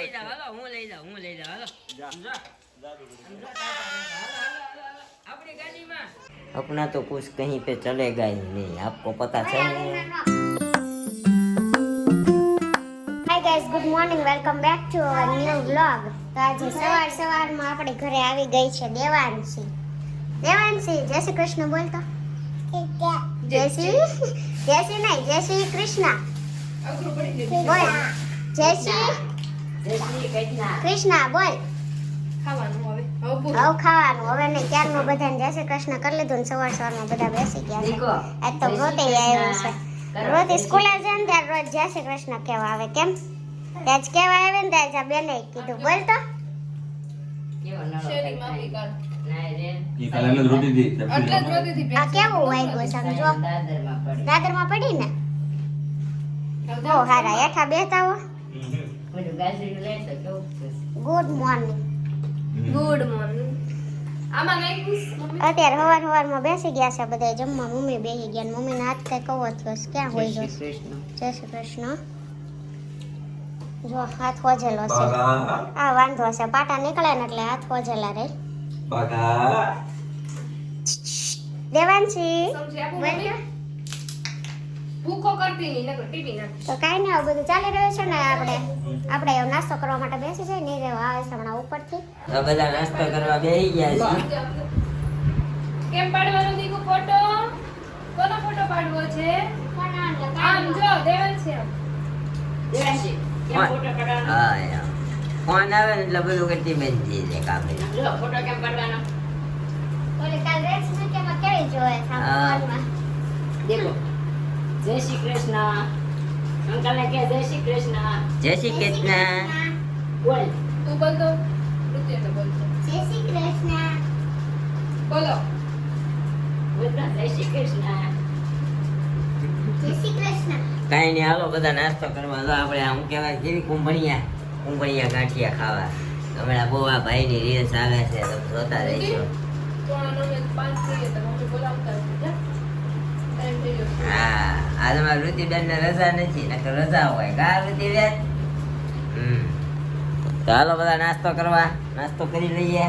લઈ જાવ હાલો હું લઈ જાવ હાલો अपनी गाड़ी में अपना तो कुछ कहीं पे चलेगा ही नहीं आपको पता चले hi guys good morning welcome back to our new vlog तो आज सवार में આપણે ઘરે આવી ગઈ છે દેવાંશી જય શ્રી કૃષ્ણ બોલતો જય શ્રી નહીં જય શ્રી કૃષ્ણ બોલ જય શ્રી કૃષ્ણ બોલ ખાવાનું હવે ને ક્યારનું બધાને જય શ્રી કૃષ્ણ કરી લીધું ને સવારમાં બધા બેસી ગયા છે આજ તો રોતે આવ્યું છે રોતે સ્કૂલે જાય ને ત્યારે રોજ જય શ્રી કૃષ્ણ કહેવા આવે કેમ આજ કેવા આવે ને ત્યારે બેને કીધું બોલ તો આ કેવું વાગ્યું સમજો દાદરમાં પડી ને બહુ હારા હેઠા બેસતા હો ગુડ મોર્નિંગ અત્યારે સવારમાં બેસી ગયા છે બધા જમવા મમ્મી બેસી ગયા મમ્મીને હાથ કઈ કવો થયો ક્યાં હોય ગયો જય શ્રી કૃષ્ણ જો હાથ હોજેલો છે આ વાંધો છે પાટા નીકળે ને એટલે હાથ હોજેલા રહે દેવાંશી ભૂખો કરતી નહીં નકર ટીવી ના તો કાઈ ને આવું બધું ચાલી રહ્યું છે ને આપણે નાસ્તો કરવા માટે બેસી જાય નહીં રહેવા આવે છે હમણાં ઉપરથી તો બધા નાસ્તો કરવા બેસી ગયા છે કેમ પાડવાનો દીકુ ફોટો કોનો ફોટો પાડવો છે આમ જો દેવાંશી કેમ ફોટો પાડવાનો હા યાર ફોન આવે ને એટલે બધું કરતી બેસી જાય કાપે જો ફોટો કેમ પાડવાનો ઓલે કાલ રેસ ને કેમાં કેવી જોવે સામે દેખો જય શ્રી કૃષ્ણ અંકલ ને કે જય શ્રી કૃષ્ણ જય શ્રી કૃષ્ણ બોલ તું બોલ તો નૃત્ય તો બોલ જય શ્રી કૃષ્ણ બોલો બોલ જય શ્રી કૃષ્ણ જય શ્રી કૃષ્ણ કાઈ નહીં હાલો બધા નાસ્તો કરવા તો આપણે હું કહેવાય કેવી કુંભણિયા ગાંઠિયા ખાવા હમણાં બહુ આ ભાઈની રીલ્સ આવે છે તો જોતા રહીશું હા આજે મારી ઋતિબેન ને રજા નથી નકર રજા હોય કા ઋતિબેન તો હાલો બધા નાસ્તો કરી લઈએ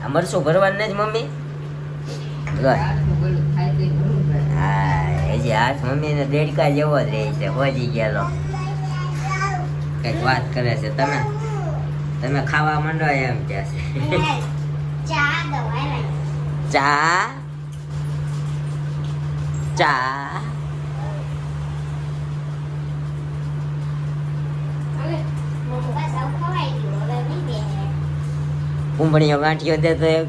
આ મરચું ભરવાનું નથી મમ્મી હા હજી હાથ મમ્મી ને દેડકા જેવો જ રહે છે હોજી ગયેલો કઈક વાત કરે છે તમે ખાવા માંડો એમ કે છે ચા દવાઈ ચા બસ આવું ખવાઈ ગયું હવે નહીં બે કુંભણીઓ ગાંઠિયો દે તો એક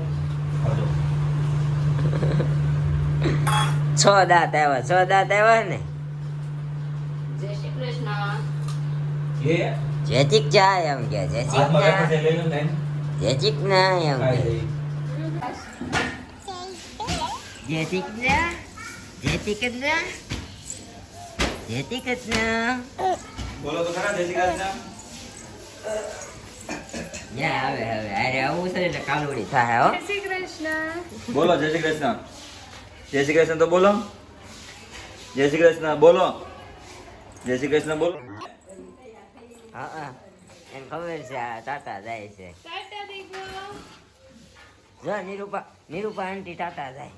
6 દાંત આવ્યા ને જય શ્રી કૃષ્ણ જેતિક ચા એમ કે જેતિક ના એમ કે જેતિક ના બોલો તો ખરા જય શ્રી કૃષ્ણ હવે અરે આવું છે એટલે કાલુડી થાય હો જય શ્રી કૃષ્ણ બોલો જય શ્રી કૃષ્ણ તો બોલો જય શ્રી કૃષ્ણ બોલો જય શ્રી કૃષ્ણ બોલો હા એને ખબર છે આ ટાટા જાય છે ટાટા દીકરો જો નિરૂપા આંટી ટાટા જાય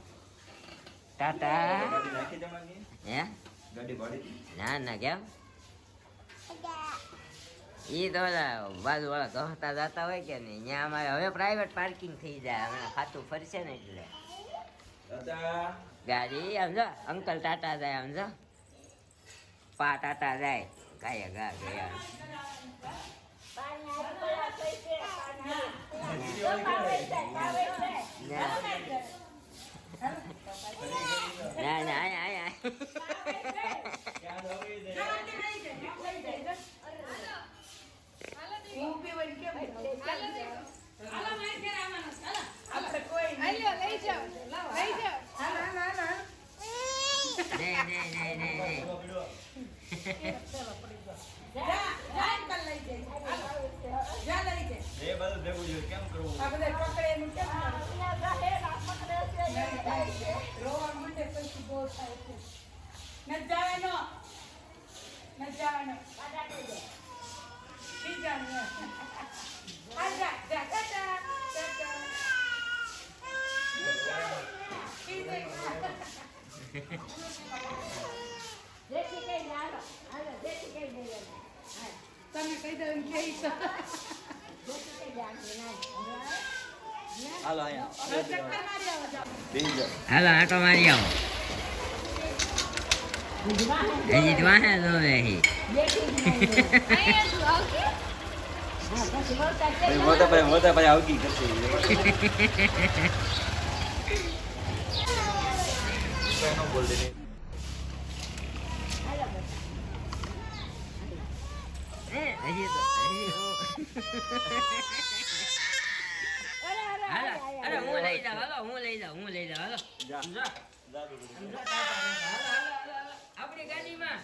ટાટા હે ગાડી ભાડી ના કેમ ઈ તો બાજુ વાળા કહતા જતા હોય કે નહીં ત્યાં અમારે હવે પ્રાઇવેટ પાર્કિંગ થઈ જાય હમણાં ખાતું ફરશે ને એટલે ગાડી સમજો અંકલ ટાટા જાય સમજો પા ટાટા જાય ગાયા ગા ગયા ના આય ન જવાનો હાલો અહીંયા બેસી જાઓ. હાલો આટો મારી આવો હજી તો વાહે જોવે હી મોટા ભાઈ આવકી કરશે નો બોલ દે હજી તો હાલો અરે હું લઈ જાઉં હાલો હું લઈ જાઉં હાલો જા જા આપણી ગાડીમાં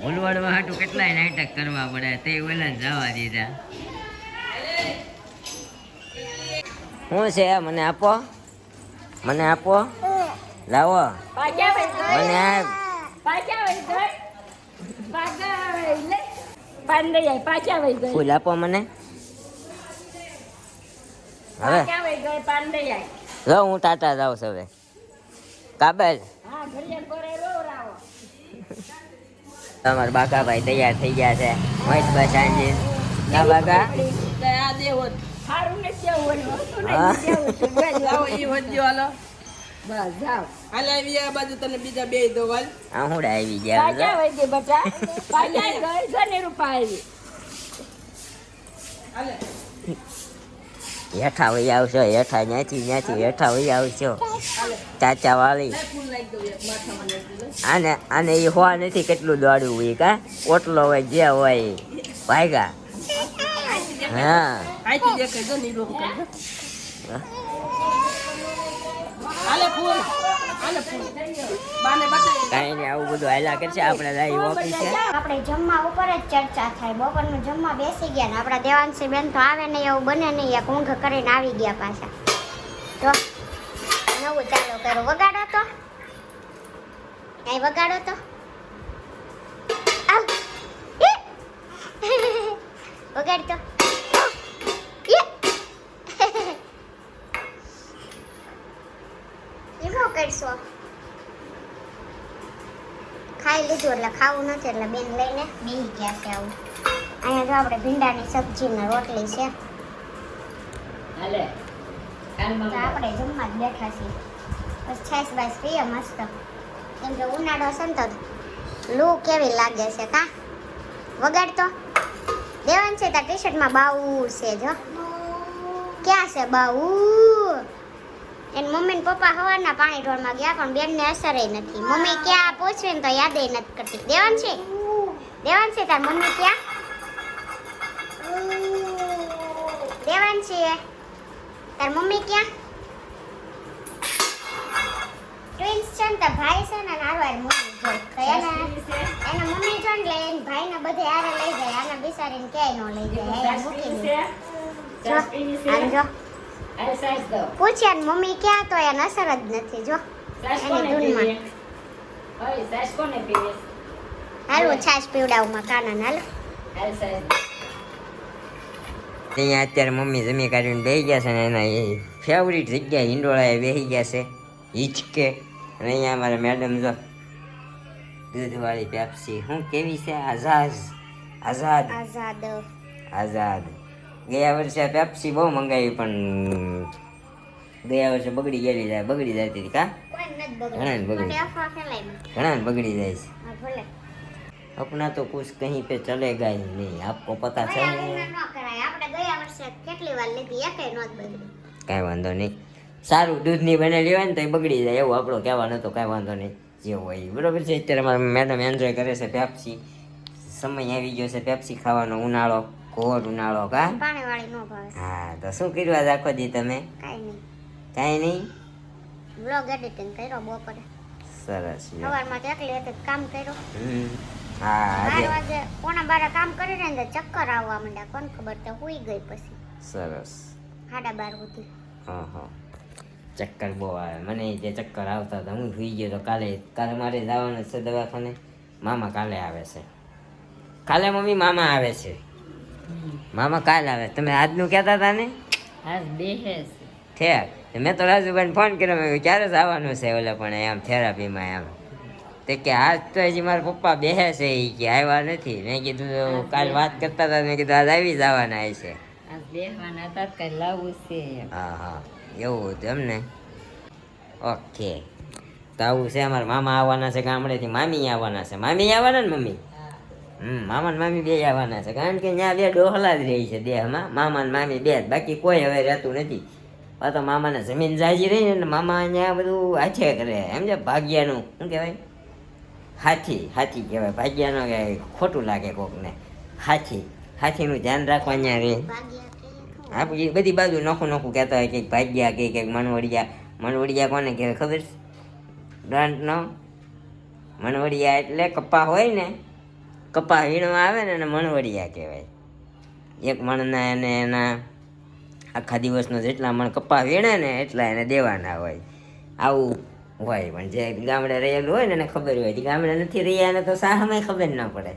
ઓલવાડવા હાટું કેટલાય નાટક કરવા પડે તે ઓલા જવા દીધા શું છે મને આપો લાવો મને આ ફૂલ આપો મને હવે જો હું ટાટા જાઉં છું હવે કાબેલ તમારા બાકાભાઈ તૈયાર થઈ ગયા છે મસ્ત બસ સાંજે ના બાકા આ હું આવી ગયા હેઠા વહી આવશો હેઠા ત્યાંથી હેઠા વહી આવશો ચાચા વાળી આને એ હોવા નથી કેટલું દોડવું હોય કા ઓટલો હોય જે હોય ભાગ્યા હા કઈ નઈ આવું બધું હાલ્યા કરશે આપણે ઓફિસ છે આપણે જમવા ઉપર જ ચર્ચા થાય બપોરનું જમવા બેસી ગયા ને આપણા દેવાંશી બેન તો આવે નહીં એવું બને નહીં એક ઊંઘ કરીને આવી ગયા પાછા તો નવું ચાલુ કર્યું વગાડો તો કઈ વગાડો તો આવ. વગાડ તો એમાં કરશો ખાઈ લીધું એટલે ખાવું નથી એટલે બેન લઈને બેસી ગયા છે આવું અહીંયા તો આપણે ભીંડાની સબ્જી ને રોટલી છે તો આપણે જમવા જ બેઠા છીએ બસ છાશ બાશ પીએ મસ્ત કેમ કે ઉનાળો છે ને તો લૂ કેવી લાગે છે કા વગાડતો દેવાન છે તાર ટી શર્ટમાં બાઉ છે જો ક્યાં છે બાઉ એની મમ્મી ને પપ્પા સવારના પાણી ઢોળમાં ગયા પણ બેનને અસર નથી મમ્મી ક્યાં પૂછવે ને તો યાદ નથી કરતી દેવાન છે તાર મમ્મી ક્યાં દેવાન છે તાર મમ્મી ક્યાં ટ્વિન્સ છે ને તાર ભાઈ છે ને હારવાર મમ્મી જોઈ તો એના મમ્મી જો ને એટલે એના ભાઈને બધે હારે લઈ જાય આના બિચારીને ક્યાંય ન લઈ જાય મૂકી જો પૂછ્યા ને મમ્મી ક્યાં તો એને અસર જ નથી જો એની ધૂનમાં હાલો છાશ પીવડાવમાં કાના હાલો અહીંયા અત્યારે મમ્મી જમી કાઢીને બેસી ગયા છે ને એના એ ફેવરિટ જગ્યાએ હિંડોળાએ બેસી ગયા છે હિચકે અને અહીંયા અમારા મેડમ જો દૂધવાળી પેપ્સી શું કેવી છે આઝાદ ગયા વર્ષે પેપ્સી બહુ મંગાવી પણ ગયા વર્ષે બગડી જતી હતી કા ઘણા બગડી જાય છે अपना तो कुछ कहीं पे चलेगा ही नहीं आपको पता है કાંઈ વાંધો નહીં સારું દૂધની બનેલી હોય ને તો એ બગડી જાય એવું આપણો કહેવાનો તો કાંઈ વાંધો નહીં જે હોય બરોબર છે અત્યારે મારા મેડમ એન્જોય કરે છે પેપ્સી સમય આવી ગયો છે પેપ્સી ખાવાનો ઉનાળો ઘોર ઉનાળો કા હા તો શું કર્યું આજ આખો દી તમે કાંઈ નહીં વ્લોગ એડિટિંગ કર્યો બપોરે સરસ સવારમાં એકલી હતી કામ કર્યું હા 12 વાગે પોણા 12 કામ કરીને ને ચક્કર આવવા માંડ્યા કોણ ખબર તો હુઈ ગઈ પછી સરસ 12:30 સુધી હા ચક્કર બહુ આવે મને જે ચક્કર આવતા હતા હું સુઈ ગયો તો કાલે મારે જવાનું છે દવાખાને મામા કાલે આવે છે કાલે મમ્મી મામા આવે છે મામા કાલે આવે તમે આજનું કહેતા હતા ને ઠેક મેં તો રાજુભાઈને ફોન કર્યો મેં ક્યારે જ આવવાનું છે ઓલે પણ એમ થેરાપીમાં એમ તે કે આજ તો હજી મારા પપ્પા બેહે છે એ કે આવ્યા નથી. મેં કીધું કાલ વાત કરતા હતા, મેં કીધું આજ આવી જવાના છે. આ બેહવાના હતા કઈ લાવવું છે એમ. હા હા એવું હતું એમ ને. ઓકે તો આવું છે. અમારા મામા આવવાના છે ગામડેથી, મામી આવવાના છે. મામી આવવાના ને મમ્મી? મામા ને મામી બે આવવાના છે, કારણ કે ત્યાં બે ડોહલા જ રહી છે દેહમાં, મામા ને મામી બે જ, બાકી કોઈ હવે રહેતું નથી. પાછો મામાને જમીન જાજી રહી ને મામા અહીંયા બધું હાથે કરે, એમ છે ભાગ્યાનું શું કહેવાય, હાથી કહેવાય. ભાગ્યાનો કે ખોટું લાગે કોકને. હાથીનું ધ્યાન રાખવા અહીંયા રહે. આપણી બધી બાજુ નોખું કહેતા હોય, કંઈક ભાગ્યા કંઈક મનવડિયા કોને કહેવાય ખબર છે? Don't know. મનવડિયા એટલે કપા હોય ને, કપા વીણવા આવે ને એને મણવડિયા કહેવાય. એક મણના એને એના આખા દિવસનો જેટલા મણ કપા વીણે ને એટલા એને દેવાના હોય. આવું હોય. પણ જે ગામડે રહેલું હોય ને એને ખબર હોય. ગામડે નથી રહ્યા ને તો શાહમાં ખબર ન પડે.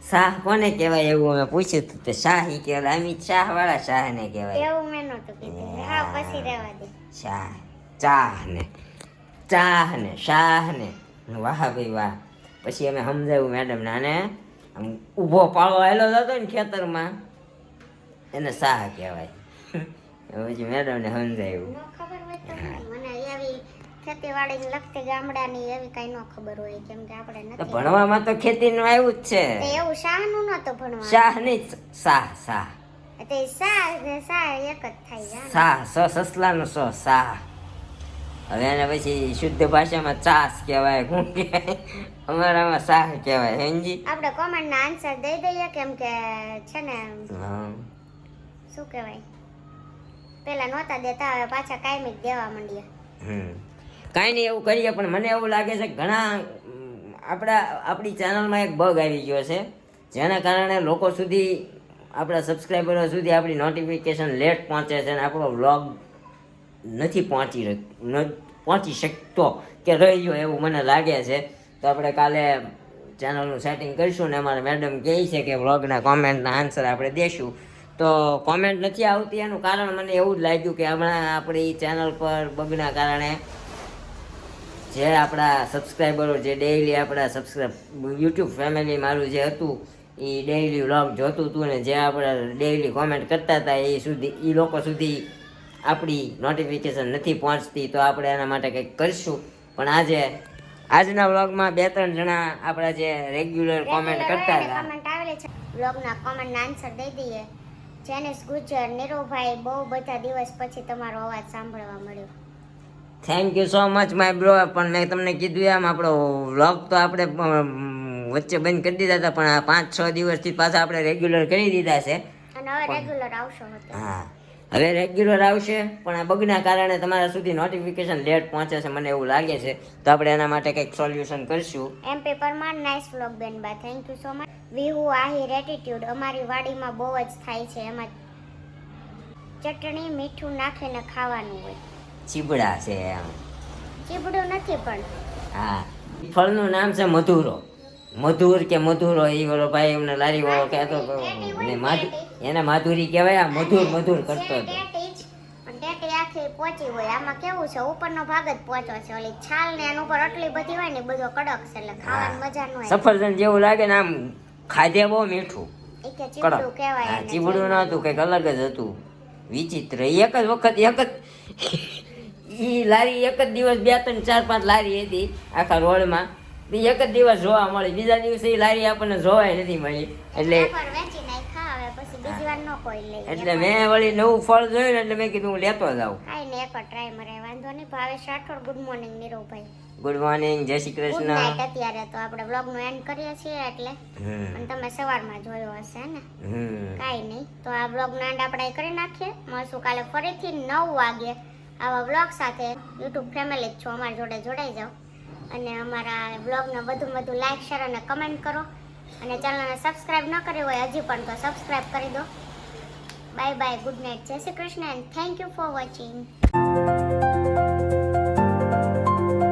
શાહ કોને કહેવાય એવું અમે પૂછ્યું હતું, તે શાહ ઈ કહેવાય. અમિત શાહ વાળા શાહ ને કહેવાય. એવું મેં નહોતું કીધું. હા પછી રહેવા દે. શાહ ચાહ ને શાહ ને વાહ ભાઈ વાહ. પછી અમે સમજાવ્યું મેડમને, આને આમ ઊભો પાળો આવેલો જતો ને ખેતરમાં એને શાહ કહેવાય. પછી મેડમને સમજાવ્યું. ન ખબર હોય તો મને એવી ખેતીવાડીને લગતી ગામડાની એવી કઈ ન ખબર હોય, કેમ કે આપણે તો નથી. ભણવામાં તો ખેતીનું આવ્યું જ છે. તો એવું શાહનું નહોતું ભણવા. શાહ નહીં, શાહ તે શાહ ને શાહ એક જ થાય. શાહ સસલાનો શાહ. હવે એને પછી શુદ્ધ ભાષામાં ચાસ કહેવાય, શું કહેવાય, અમારામાં શાહ કહેવાય. સમજી? આપણે કોમેન્ટના આન્સર દઈ દઈએ, કેમ કે છે ને હા શું કહેવાય, પેલા નહોતા દેતા, હવે પાછા કાયમી જ દેવા માંડ્યા. કાંઈ નહીં એવું કરીએ, પણ મને એવું લાગે છે કે ઘણા આપણી ચેનલમાં એક બગ આવી ગયો છે, જેના કારણે લોકો સુધી, આપણા સબસ્ક્રાઈબરો સુધી આપણી નોટિફિકેશન લેટ પહોંચે છે અને આપણો વ્લોગ નથી પહોંચી શકતો કે રહી ગયો એવું મને લાગે છે. તો આપણે કાલે ચેનલનું સેટિંગ કરીશું ને અમારા મેડમ કહે છે કે વ્લોગના કોમેન્ટના આન્સર આપણે દેશું. તો કોમેન્ટ નથી આવતી એનું કારણ મને એવું જ લાગ્યું કે હમણાં આપણી ચેનલ પર બગના કારણે જે આપણા સબસ્ક્રાઈબરો, જે ડેઈલી આપણા યુટ્યુબ ફેમિલી મારું જે હતું એ ડેઈલી વ્લોગ જોતું હતું ને જે આપણે ડેઈલી કોમેન્ટ કરતા હતા એ લોકો સુધી આપણી નોટિફિકેશન નથી પહોંચતી. તો આપણે એના માટે કંઈક કરીશું. પણ આજના વ્લોગમાં 2-3 જણા આપણા જે રેગ્યુલર કોમેન્ટ કરતા હતા, કોમેન્ટ આવેલી છે, વ્લોગના કોમેન્ટના આન્સર દઈ દઈએ. જેનિસ ગુજર, નીરુભાઈ, બહુ બધા દિવસ પછી તમારો અવાજ સાંભળવા મળ્યો. Thank you so much my bro. પણ મેં તમને કીધું એમ આપણો વ્લોગ તો આપણે વચ્ચે બંધ કરી દીધા હતા, પણ આ 5-6 દિવસથી પાછા આપણે રેગ્યુલર કરી દીધા છે. અને હવે રેગ્યુલર આવશો. હા હવે રેગ્યુલર આવશે, પણ આ બગના કારણે તમારા સુધી નોટિફિકેશન લેટ પહોંચે છે, મને એવું લાગે છે. તો આપણે એના માટે કંઈક સોલ્યુશન કરીશું. MP પરમાર, નાઇસ વ્લોગ બેનબા, thank you so much. Vihu Ahir attitude, અમારી વાડીમાં બહુ જ થાય છે, એમાં ચટણી મીઠું નાખીને ખાવાનું હોય. ચીબડા છે એમ. ચીબડું નથી પણ. હા, ફળનું નામ છે મધુરો. મધુરો એ ઓલો ભાઈ એમને લારી વાળો કહેતો હતો ને, એને માધુરી કહેવાય. આ મધુર કરતો હતો. ટેટી આખી પોચી હોય. આમાં કેવું છે, ઉપરનો ભાગ જ પોચો છે, ઓલી છાલ ને એના ઉપર આટલી બધી હોય ને બધો કડક છે, એટલે ખાવાની મજા ન આવે. સફરજન જેવું લાગે ને, આમ ખાધે બહુ મીઠું. એ કે ચીબડું કહેવાય. ચીબડું ન હતું, કંઈક અલગ જ હતું, વિચિત્ર. એક જ વખત ઈ લારી એક જ દિવસ 2-3-4-5 લારી હતી આખા રોડમાં. એક જ દિવસ જોવા મળી, બીજા દિવસે એ લારી આપણને જોવાય નથી મળી. એટલે મેં વળી નવું ફળ જોયું ને એટલે મેં કીધું હું લેતો જાઉં. એકવાર ટ્રાય મરે, વાંધો નહીં. ભાવેશ રાઠોડ, ગુડ મોર્નિંગ નીરવભાઈ. ગુડ મોર્નિંગ, જય શ્રી કૃષ્ણ. અત્યારે તો આપણે વ્લોગ નું એન્ડ કરીએ છીએ, એટલે અને તમે સવારમાં જોયો હશે ને. કાંઈ નહીં, તો આ વ્લોગ નો એન્ડ આપણે કરી નાખીએ. મળશું કાલે ફરીથી 9 વાગે આવા વ્લોગ સાથે. યુટ્યુબ ફેમિલી જ છો, અમારી જોડે જોડાઈ જાઓ અને અમારા વ્લોગને વધુ લાઈક, શેર અને કમેન્ટ કરો. અને ચેનલને સબસ્ક્રાઇબ ન કરી હોય હજી પણ તો સબસ્ક્રાઇબ કરી દો. બાય બાય, ગુડ નાઇટ, જય Shri Krishna and thank you for watching.